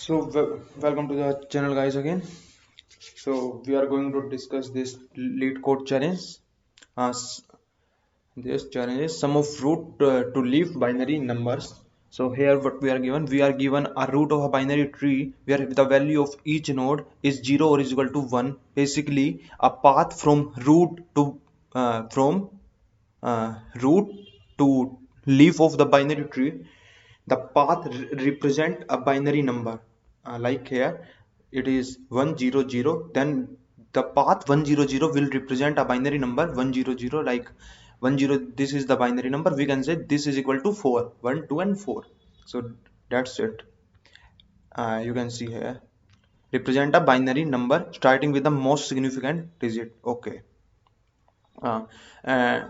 Welcome to the channel, guys, again. So we are going to discuss this lead code challenge. S- this challenge is sum of root to leaf binary numbers. So here what we are given a root of a binary tree where the value of each node is 0 or is equal to 1. Basically a path from from root to leaf of the binary tree. The path represent a binary number, like here it is 100. Then the path 100 will represent a binary number 100, like 10. This is the binary number. We can say this is equal to 4, 1 2 and 4. So that's it. You can see here, represent a binary number starting with the most significant digit. Okay. uh, uh,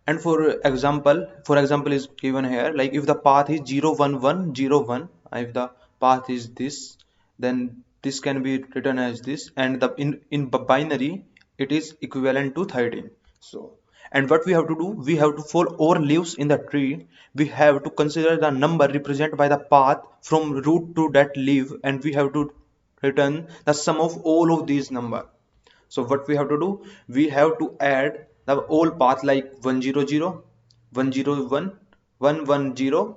and for example is given here, like if the path is 0 1 1 0 1, if the path is this, then this can be written as this, and the in binary it is equivalent to 13. So, and what we have to do, we have to follow all leaves in the tree. We have to consider the number represented by the path from root to that leaf, and we have to return the sum of all of these number. So what we have to do, we have to add the whole path, like 100, 101, 110,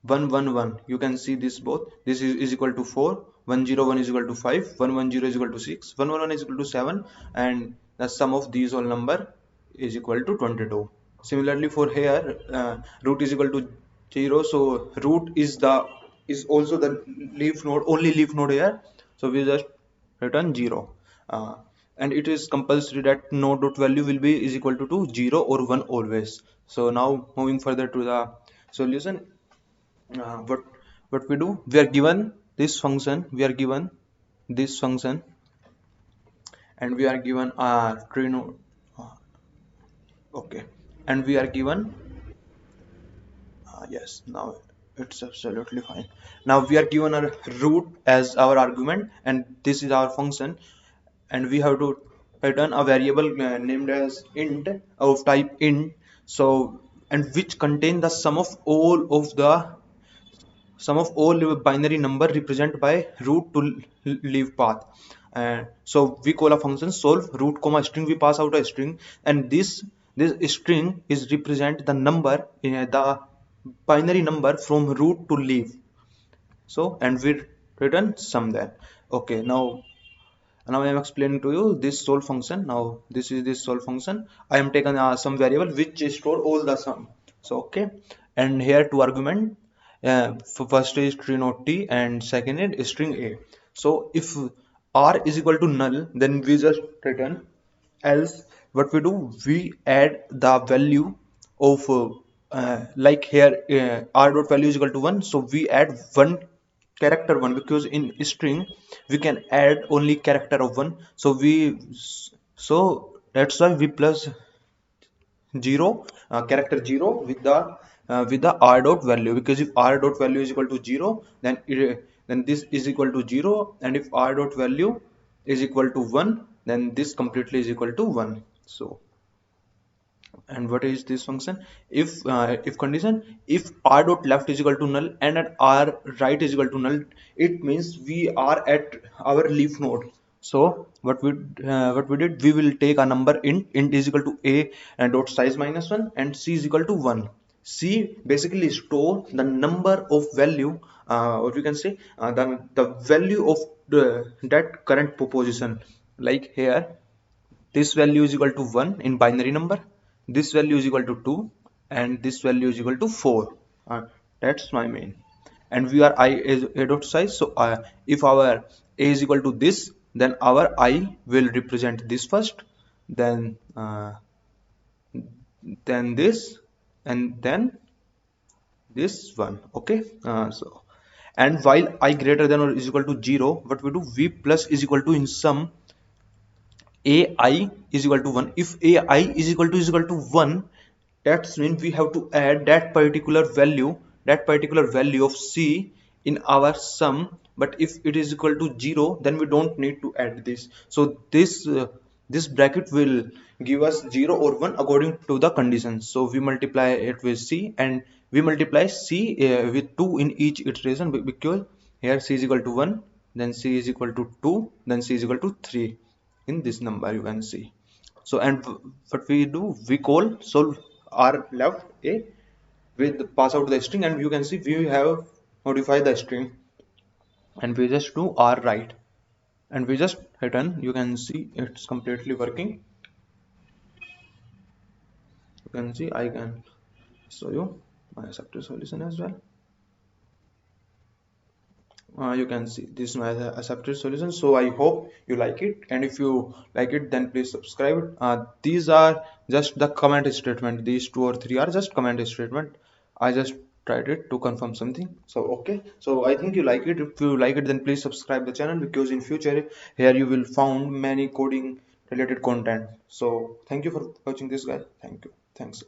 111. You can see this both. This is equal to 4, 101 is equal to 5, 110 is equal to 6, 111 is equal to 7, and the sum of these all number is equal to 22. Similarly for here, root is equal to 0, so root is also the leaf node, only leaf node here. So we just return 0. And it is compulsory that node dot value will be is equal to 0 or 1 always. So now moving further to the solution, uh, what what we do, we are given this function, and we are given a tree node. Okay, and we are given, yes, now it's absolutely fine. Now we are given a root as our argument, and this is our function, and we have to return a variable named as int, of type int. So, and which contain the sum of all binary number represented by root to leaf path. So we call a function solve root comma string. We pass out a string, and this string is represent the number, the binary number from root to leaf. So, and we return sum there. Okay, now I am explaining to you this solve function. Now this is this solve function. I am taken some variable which store all the sum. So okay, and here two argument, first is string node t and second is string a. So if r is equal to null, then we just return. Else what we do, we add the value of like here, r dot value is equal to 1, so we add one character 1, because in string we can add only character of 1. So that's why we plus 0, character 0 with the r dot value, because if r dot value is equal to 0, then this is equal to 0, and if r dot value is equal to 1, then this completely is equal to 1. So, and what is this function? If condition, if r dot left is equal to null and at r right is equal to null, it means we are at our leaf node. So what we did, we will take a number int is equal to a and dot size minus 1 and c is equal to 1. C basically store the number of value, or we can say the value of that current proposition. Like here, this value is equal to 1 in binary number, this value is equal to 2, and this value is equal to 4. That's my main. And we are I is a dot size. So if our a is equal to this, then our I will represent this first, then this, and then this one. Okay, so, and while I greater than or is equal to 0, what we do, v plus is equal to in sum ai is equal to 1. If ai is equal to 1, that means we have to add that particular value of c in our sum. But if it is equal to 0, then we don't need to add this. So this bracket will give us 0 or 1 according to the conditions. So we multiply it with c, and we multiply c with 2 in each iteration, because here c is equal to 1, then c is equal to 2, then c is equal to 3 in this number you can see. So and what we do, we call solve r left a with pass out the string, and you can see we have modified the string, and we just do r right and we just return. You can see it's completely working. You can see I can show you my accepted solution as well. You can see this is my accepted solution. So I hope you like it, and if you like it then please subscribe. These are just the comment statement, these two or three are just comment statement. I just tried it to confirm something. So okay, so I think you like it. If you like it then please subscribe the channel, because in future here you will found many coding related content. So thank you for watching this guy. Thank you. Thanks.